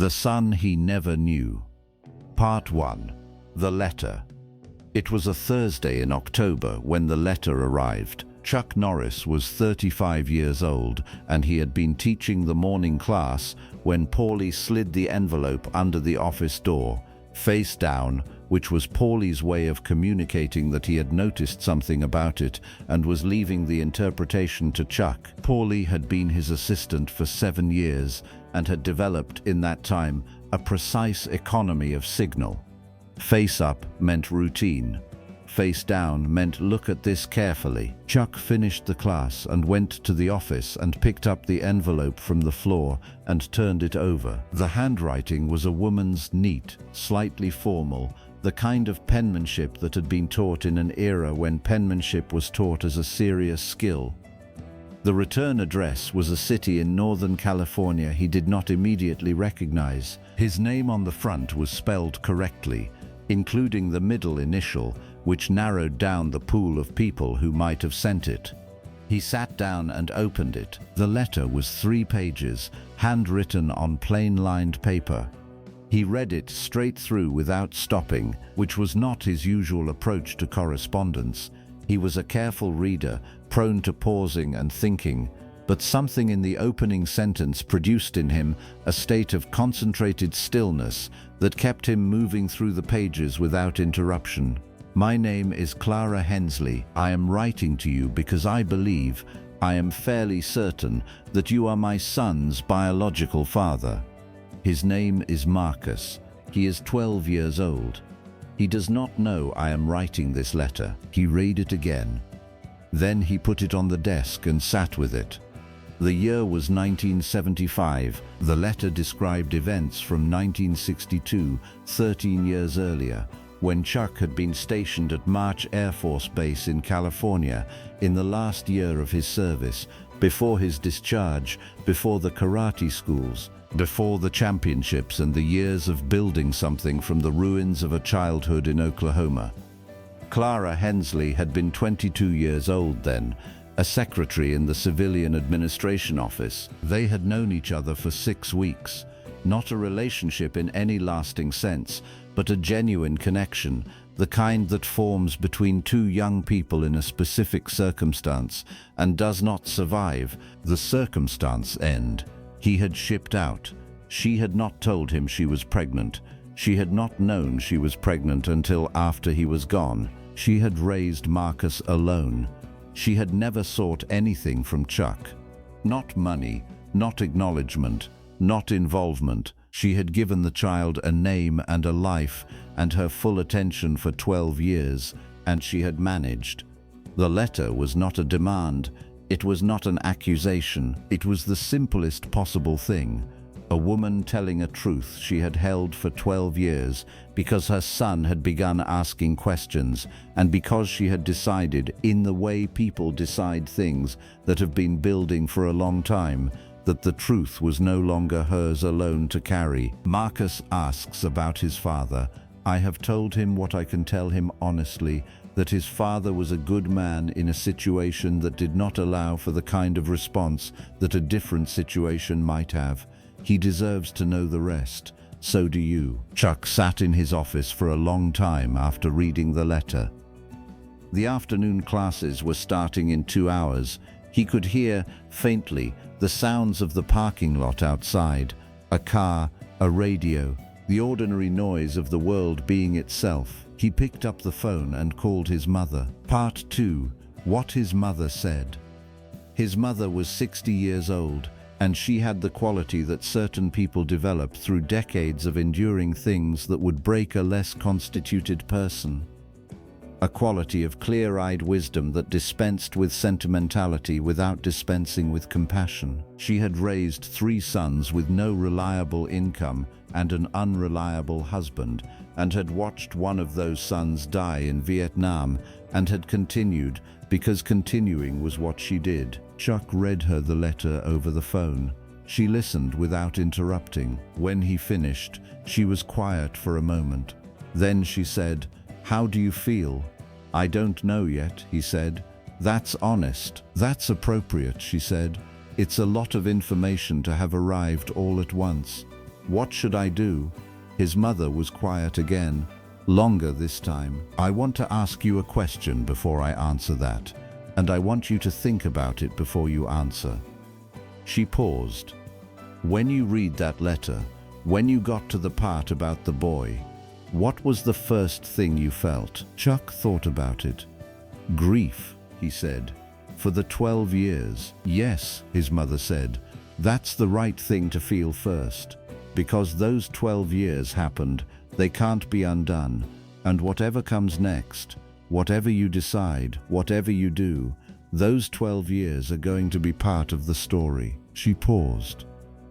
The Son He Never Knew. Part 1. The Letter. It was a Thursday in October when the letter arrived. Chuck Norris was 35 years old, and he had been teaching the morning class when Paulie slid the envelope under the office door, face down, which was Paulie's way of communicating that he had noticed something about it and was leaving the interpretation to Chuck. Paulie had been his assistant for 7 years and had developed in that time a precise economy of signal. Face up meant routine. Face down meant look at this carefully. Chuck finished the class and went to the office and picked up the envelope from the floor and turned it over. The handwriting was a woman's, neat, slightly formal, the kind of penmanship that had been taught in an era when penmanship was taught as a serious skill. The return address was a city in Northern California he did not immediately recognize. His name on the front was spelled correctly, including the middle initial, which narrowed down the pool of people who might have sent it. He sat down and opened it. The letter was 3 pages, handwritten on plain-lined paper. He read it straight through without stopping, which was not his usual approach to correspondence. He was a careful reader, prone to pausing and thinking, but something in the opening sentence produced in him a state of concentrated stillness that kept him moving through the pages without interruption. My name is Clara Hensley. I am writing to you because I believe, I am fairly certain, that you are my son's biological father. His name is Marcus. He is 12 years old. He does not know I am writing this letter. He read it again. Then he put it on the desk and sat with it. The year was 1975. The letter described events from 1962, 13 years earlier, when Chuck had been stationed at March Air Force Base in California in the last year of his service, before his discharge, before the karate schools, before the championships and the years of building something from the ruins of a childhood in Oklahoma. Clara Hensley had been 22 years old then, a secretary in the civilian administration office. They had known each other for 6 weeks. Not a relationship in any lasting sense, but a genuine connection, the kind that forms between 2 young people in a specific circumstance and does not survive the circumstance end. He had shipped out. She had not told him she was pregnant. She had not known she was pregnant until after he was gone. She had raised Marcus alone. She had never sought anything from Chuck. Not money, not acknowledgement, not involvement. She had given the child a name and a life and her full attention for 12 years, and she had managed. The letter was not a demand. It was not an accusation. It was the simplest possible thing. A woman telling a truth she had held for 12 years because her son had begun asking questions and because she had decided, in the way people decide things that have been building for a long time, that the truth was no longer hers alone to carry. Marcus asks about his father. I have told him what I can tell him honestly, that his father was a good man in a situation that did not allow for the kind of response that a different situation might have. He deserves to know the rest. So do you. Chuck sat in his office for a long time after reading the letter. The afternoon classes were starting in 2 hours. He could hear, faintly, the sounds of the parking lot outside, a car, a radio, the ordinary noise of the world being itself. He picked up the phone and called his mother. Part 2. What his mother said. His mother was 60 years old, and she had the quality that certain people develop through decades of enduring things that would break a less constituted person. A quality of clear-eyed wisdom that dispensed with sentimentality without dispensing with compassion. She had raised 3 sons with no reliable income and an unreliable husband, and had watched one of those sons die in Vietnam, and had continued, because continuing was what she did. Chuck read her the letter over the phone. She listened without interrupting. When he finished, she was quiet for a moment. Then she said, "How do you feel?" "I don't know yet," he said. "That's honest. That's appropriate," she said. "It's a lot of information to have arrived all at once. What should I do? His mother was quiet again, longer this time. I want to ask you a question before I answer that, and I want you to think about it before you answer. She paused. When you read that letter, when you got to the part about the boy, what was the first thing you felt? Chuck thought about it. Grief, he said. For the 12 years. Yes, his mother said. That's the right thing to feel first. Because those 12 years happened, they can't be undone. And whatever comes next, whatever you decide, whatever you do, those 12 years are going to be part of the story. She paused.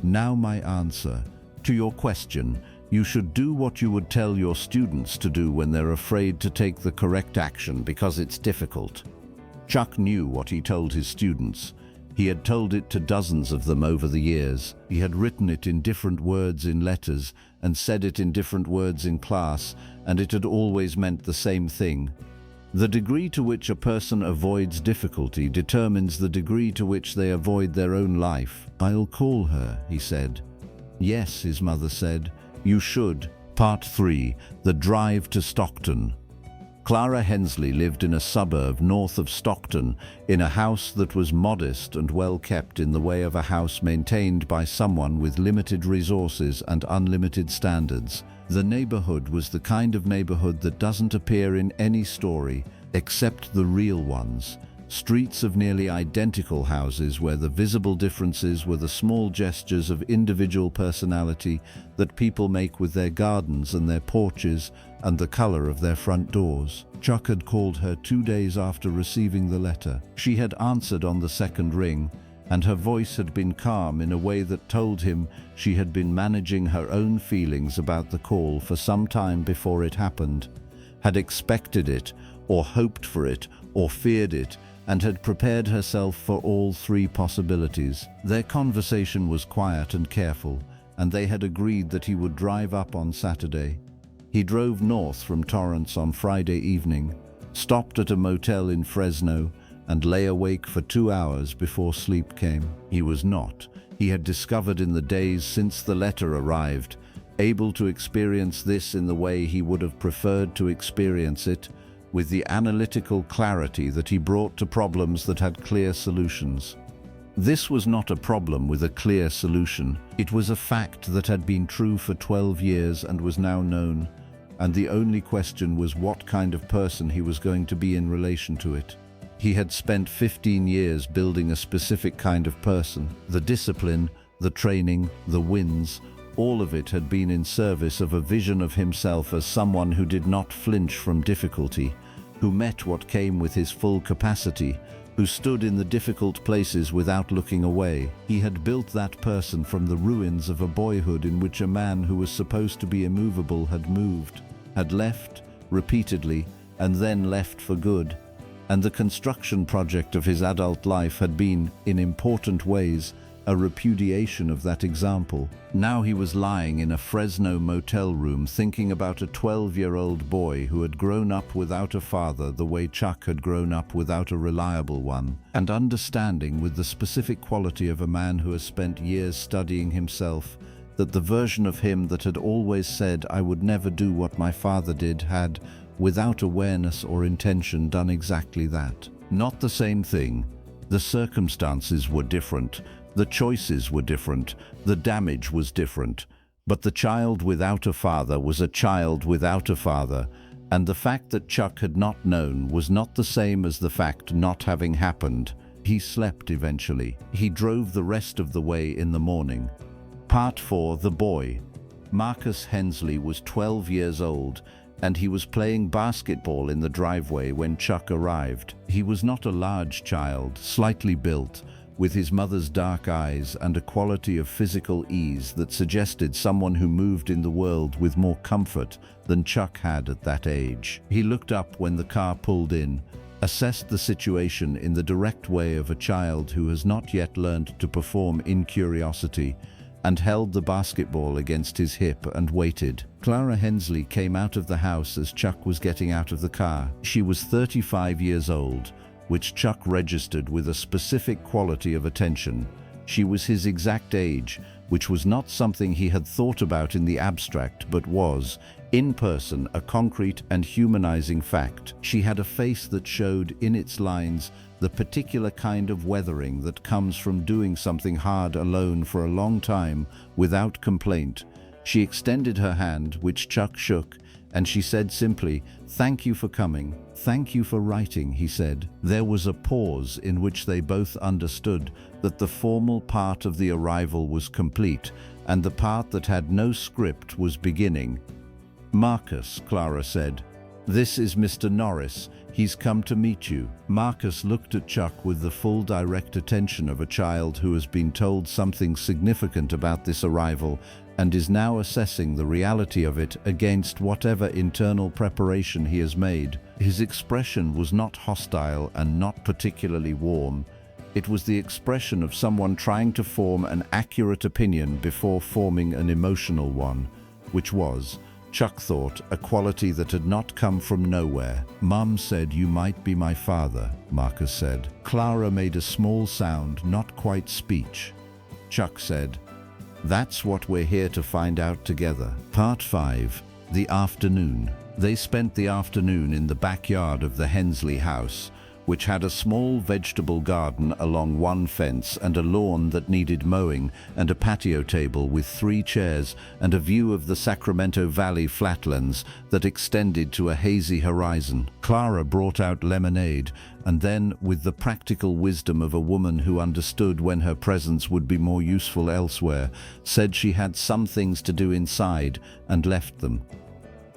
Now my answer. To your question, you should do what you would tell your students to do when they're afraid to take the correct action because it's difficult. Chuck knew what he told his students. He had told it to dozens of them over the years. He had written it in different words in letters and said it in different words in class, and it had always meant the same thing. The degree to which a person avoids difficulty determines the degree to which they avoid their own life. I'll call her, he said. Yes, his mother said. You should. Part 3. The Drive to Stockton. Clara Hensley lived in a suburb north of Stockton, in a house that was modest and well kept in the way of a house maintained by someone with limited resources and unlimited standards. The neighborhood was the kind of neighborhood that doesn't appear in any story, except the real ones. Streets of nearly identical houses where the visible differences were the small gestures of individual personality that people make with their gardens and their porches and the color of their front doors. Chuck had called her 2 days after receiving the letter. She had answered on the second ring, and her voice had been calm in a way that told him she had been managing her own feelings about the call for some time before it happened, had expected it, or hoped for it, or feared it, and had prepared herself for all three possibilities. Their conversation was quiet and careful, and they had agreed that he would drive up on Saturday. He drove north from Torrance on Friday evening, stopped at a motel in Fresno, and lay awake for 2 hours before sleep came. He was not, he had discovered in the days since the letter arrived, able to experience this in the way he would have preferred to experience it, with the analytical clarity that he brought to problems that had clear solutions. This was not a problem with a clear solution. It was a fact that had been true for 12 years and was now known, and the only question was what kind of person he was going to be in relation to it. He had spent 15 years building a specific kind of person. The discipline, the training, the wins, all of it had been in service of a vision of himself as someone who did not flinch from difficulty, who met what came with his full capacity, who stood in the difficult places without looking away. He had built that person from the ruins of a boyhood in which a man who was supposed to be immovable had moved, had left repeatedly, and then left for good. And the construction project of his adult life had been, in important ways, a repudiation of that example. Now he was lying in a Fresno motel room thinking about a 12-year-old boy who had grown up without a father the way Chuck had grown up without a reliable one, and understanding with the specific quality of a man who has spent years studying himself that the version of him that had always said, "I would never do what my father did," had, without awareness or intention, done exactly that. Not the same thing. The circumstances were different. The choices were different, the damage was different, but the child without a father was a child without a father, and the fact that Chuck had not known was not the same as the fact not having happened. He slept eventually. He drove the rest of the way in the morning. Part 4. The Boy. Marcus Hensley was 12 years old, and he was playing basketball in the driveway when Chuck arrived. He was not a large child, slightly built, with his mother's dark eyes and a quality of physical ease that suggested someone who moved in the world with more comfort than Chuck had at that age. He looked up when the car pulled in, assessed the situation in the direct way of a child who has not yet learned to perform in curiosity, and held the basketball against his hip and waited. Clara Hensley came out of the house as Chuck was getting out of the car. She was 35 years old, which Chuck registered with a specific quality of attention. She was his exact age, which was not something he had thought about in the abstract, but was, in person, a concrete and humanizing fact. She had a face that showed, in its lines, the particular kind of weathering that comes from doing something hard alone for a long time without complaint. She extended her hand, which Chuck shook, and she said simply, "Thank you for coming. Thank you for writing," he said. There was a pause in which they both understood that the formal part of the arrival was complete, and the part that had no script was beginning. "Marcus," Clara said, "this is Mr. Norris. He's come to meet you." Marcus looked at Chuck with the full direct attention of a child who has been told something significant about this arrival and is now assessing the reality of it against whatever internal preparation he has made. His expression was not hostile and not particularly warm. It was the expression of someone trying to form an accurate opinion before forming an emotional one, which was, Chuck thought, a quality that had not come from nowhere. "Mum said you might be my father," Marcus said. Clara made a small sound, not quite speech. Chuck said, "That's what we're here to find out together." Part 5. The afternoon. They spent the afternoon in the backyard of the Hensley house, which had a small vegetable garden along one fence and a lawn that needed mowing and a patio table with 3 chairs and a view of the Sacramento Valley flatlands that extended to a hazy horizon. Clara brought out lemonade and then, with the practical wisdom of a woman who understood when her presence would be more useful elsewhere, said she had some things to do inside and left them.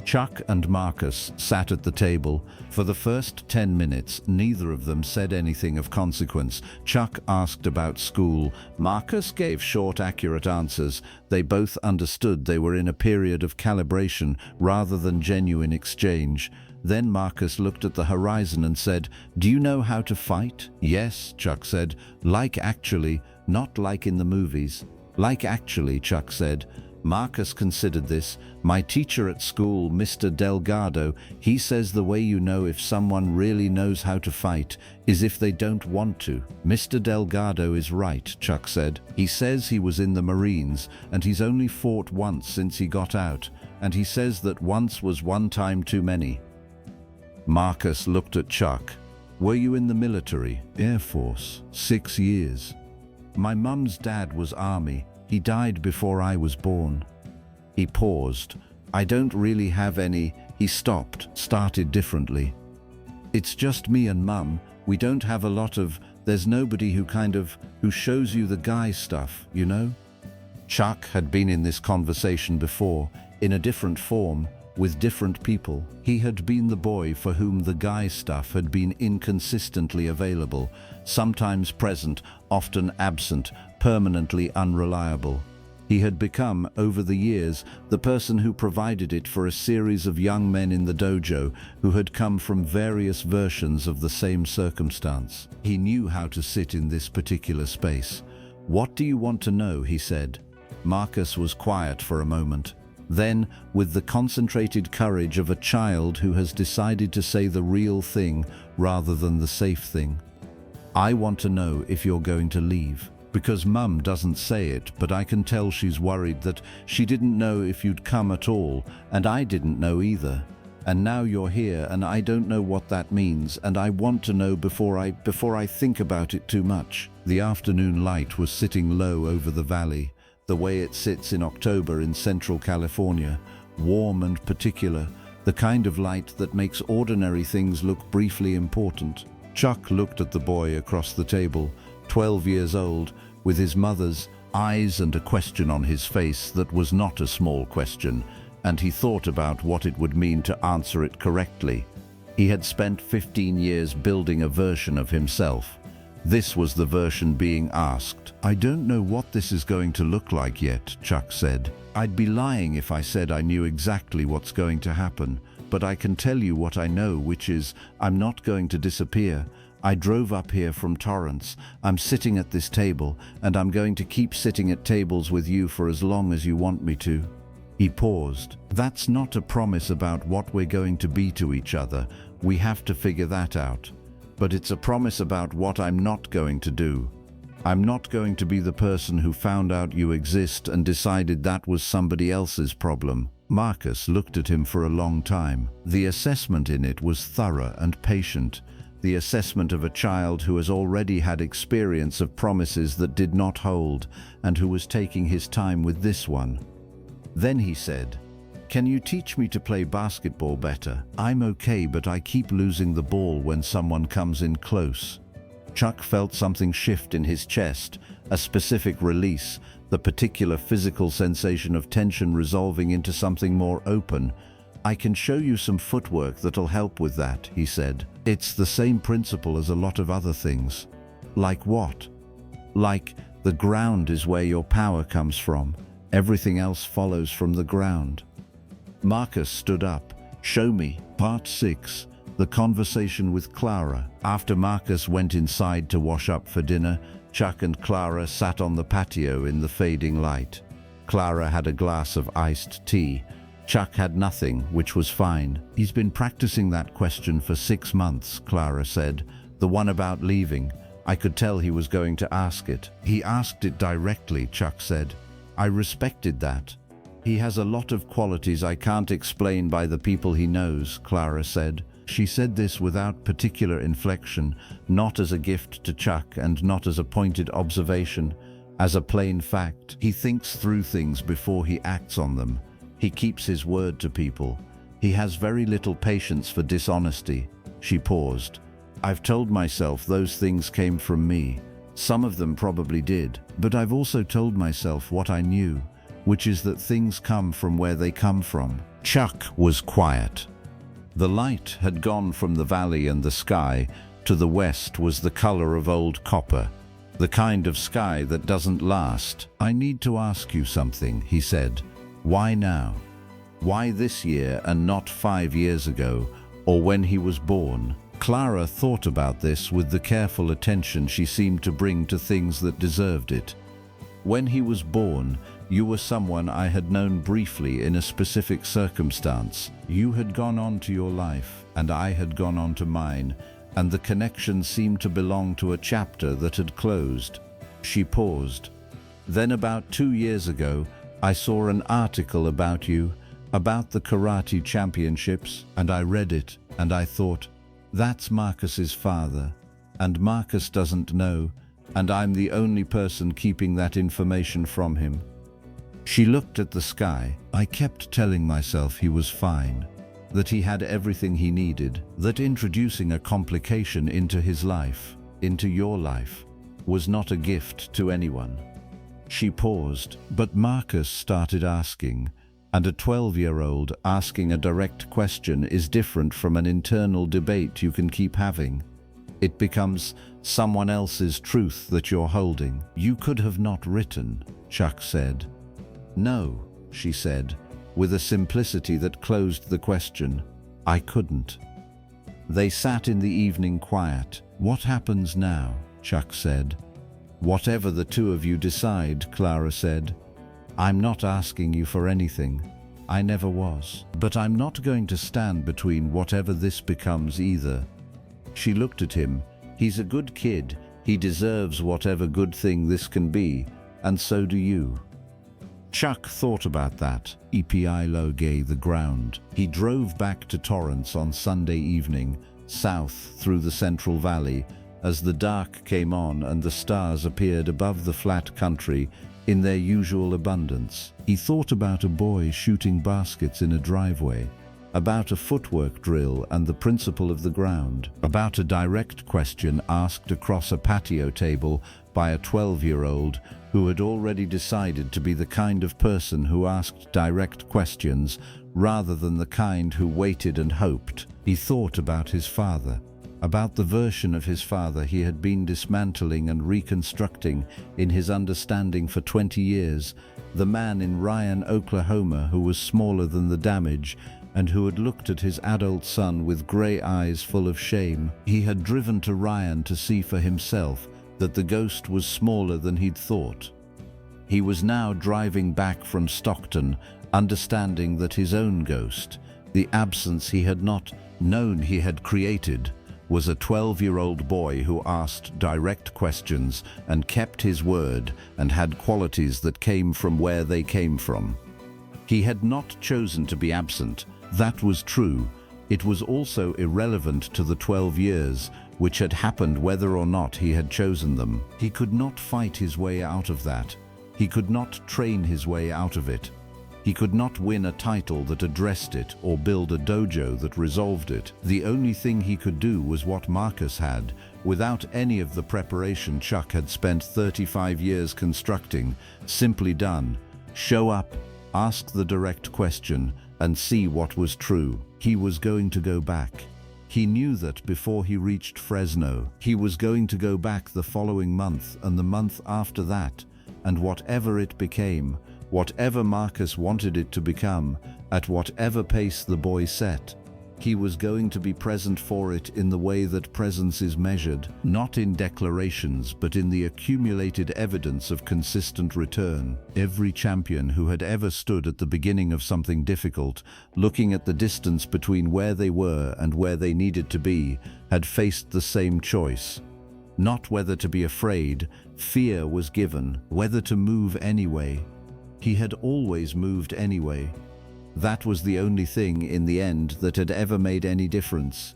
Chuck and Marcus sat at the table. For the first 10 minutes, neither of them said anything of consequence. Chuck asked about school. Marcus gave short, accurate answers. They both understood they were in a period of calibration rather than genuine exchange. Then Marcus looked at the horizon and said, "Do you know how to fight?" "Yes," Chuck said. "Like actually, not like in the movies." "Like actually," Chuck said. Marcus considered this. "My teacher at school, Mr. Delgado, he says the way you know if someone really knows how to fight is if they don't want to." "Mr. Delgado is right," Chuck said. "He says he was in the Marines and he's only fought once since he got out, and he says that once was one time too many." Marcus looked at Chuck. "Were you in the military?" "Air Force, 6 years. My mum's dad was Army. He died before I was born." He paused. "I don't really have any." He stopped, started differently. "It's just me and Mum. We don't have a lot of, there's nobody who shows you the guy stuff, you know?" Chuck had been in this conversation before, in a different form, with different people. He had been the boy for whom the guy stuff had been inconsistently available, sometimes present, often absent, permanently unreliable. He had become, over the years, the person who provided it for a series of young men in the dojo who had come from various versions of the same circumstance. He knew how to sit in this particular space. "What do you want to know?" he said. Marcus was quiet for a moment. Then, with the concentrated courage of a child who has decided to say the real thing rather than the safe thing, "I want to know if you're going to leave. Because Mum doesn't say it, but I can tell she's worried that she didn't know if you'd come at all, and I didn't know either. And now you're here, and I don't know what that means, and I want to know before I think about it too much." The afternoon light was sitting low over the valley, the way it sits in October in Central California, warm and particular, the kind of light that makes ordinary things look briefly important. Chuck looked at the boy across the table, 12 years old, with his mother's eyes and a question on his face that was not a small question, and he thought about what it would mean to answer it correctly. He had spent 15 years building a version of himself. This was the version being asked. "I don't know what this is going to look like yet," Chuck said. "I'd be lying if I said I knew exactly what's going to happen, but I can tell you what I know, which is I'm not going to disappear. I drove up here from Torrance. I'm sitting at this table, and I'm going to keep sitting at tables with you for as long as you want me to." He paused. "That's not a promise about what we're going to be to each other. We have to figure that out. But it's a promise about what I'm not going to do. I'm not going to be the person who found out you exist and decided that was somebody else's problem. Marcus looked at him for a long time. The assessment in it was thorough and patient. The assessment of a child who has already had experience of promises that did not hold and who was taking his time with this one. Then he said, "Can you teach me to play basketball better? I'm okay, but I keep losing the ball when someone comes in close." Chuck felt something shift in his chest, a specific release, the particular physical sensation of tension resolving into something more open. "I can show you some footwork that'll help with that," he said. "It's the same principle as a lot of other things." "Like what?" "Like, the ground is where your power comes from. Everything else follows from the ground." Marcus stood up. "Show me." Part 6. The conversation with Clara. After Marcus went inside to wash up for dinner, Chuck and Clara sat on the patio in the fading light. Clara had a glass of iced tea. Chuck had nothing, which was fine. "He's been practicing that question for 6 months, Clara said. "The one about leaving. I could tell he was going to ask it." "He asked it directly," Chuck said. "I respected that. He has a lot of qualities I can't explain by the people he knows," Clara said. She said this without particular inflection, not as a gift to Chuck and not as a pointed observation, as a plain fact. "He thinks through things before he acts on them. He keeps his word to people. He has very little patience for dishonesty." She paused. "I've told myself those things came from me. Some of them probably did, but I've also told myself what I knew, which is that things come from where they come from." Chuck was quiet. The light had gone from the valley and the sky. To the west was the color of old copper, the kind of sky that doesn't last. "I need to ask you something," he said. "Why now? Why this year and not 5 years ago, or when he was born?" Clara thought about this with the careful attention she seemed to bring to things that deserved it. "When he was born, you were someone I had known briefly in a specific circumstance. You had gone on to your life, and I had gone on to mine, and the connection seemed to belong to a chapter that had closed." She paused. "Then about 2 years ago, I saw an article about you, about the karate championships, and I read it, and I thought, that's Marcus's father, and Marcus doesn't know, and I'm the only person keeping that information from him." She looked at the sky. "I kept telling myself he was fine, that he had everything he needed, that introducing a complication into his life, into your life, was not a gift to anyone." She paused, but Marcus started asking, and a 12-year-old asking a direct question is different from an internal debate you can keep having. It becomes someone else's truth that you're holding. "You could have not written," Chuck said. "No," she said, with a simplicity that closed the question. "I couldn't." They sat in the evening quiet. "What happens now?" Chuck said. "Whatever the two of you decide," Clara said. "I'm not asking you for anything. I never was. But I'm not going to stand between whatever this becomes either." She looked at him. "He's a good kid. He deserves whatever good thing this can be, and so do you." Chuck thought about that. Epilogue the ground. He drove back to Torrance on Sunday evening, south through the Central Valley, as the dark came on and the stars appeared above the flat country in their usual abundance. He thought about a boy shooting baskets in a driveway, about a footwork drill and the principle of the ground, about a direct question asked across a patio table by a 12-year-old who had already decided to be the kind of person who asked direct questions rather than the kind who waited and hoped. He thought about his father, about the version of his father he had been dismantling and reconstructing in his understanding for 20 years, the man in Ryan, Oklahoma, who was smaller than the damage and who had looked at his adult son with gray eyes full of shame. He had driven to Ryan to see for himself that the ghost was smaller than he'd thought. He was now driving back from Stockton, understanding that his own ghost, the absence he had not known he had created, was a 12-year-old boy who asked direct questions and kept his word and had qualities that came from where they came from. He had not chosen to be absent. That was true. It was also irrelevant to the 12 years, which had happened whether or not he had chosen them. He could not fight his way out of that. He could not train his way out of it. He could not win a title that addressed it or build a dojo that resolved it. The only thing he could do was what Marcus had, without any of the preparation Chuck had spent 35 years constructing, simply done. Show up, ask the direct question, and see what was true. He was going to go back. He knew that before he reached Fresno. He was going to go back the following month and the month after that, and whatever it became, whatever Marcus wanted it to become, at whatever pace the boy set, he was going to be present for it in the way that presence is measured, not in declarations but in the accumulated evidence of consistent return. Every champion who had ever stood at the beginning of something difficult, looking at the distance between where they were and where they needed to be, had faced the same choice. Not whether to be afraid, fear was given, whether to move anyway. He had always moved anyway. That was the only thing in the end that had ever made any difference.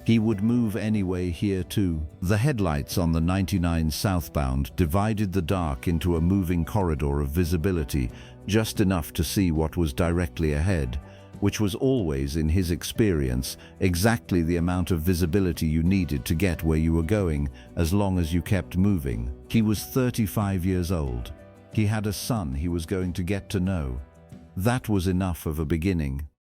He would move anyway here too. The headlights on the 99 southbound divided the dark into a moving corridor of visibility, just enough to see what was directly ahead, which was always, in his experience, exactly the amount of visibility you needed to get where you were going, as long as you kept moving. He was 35 years old. He had a son he was going to get to know. That was enough of a beginning.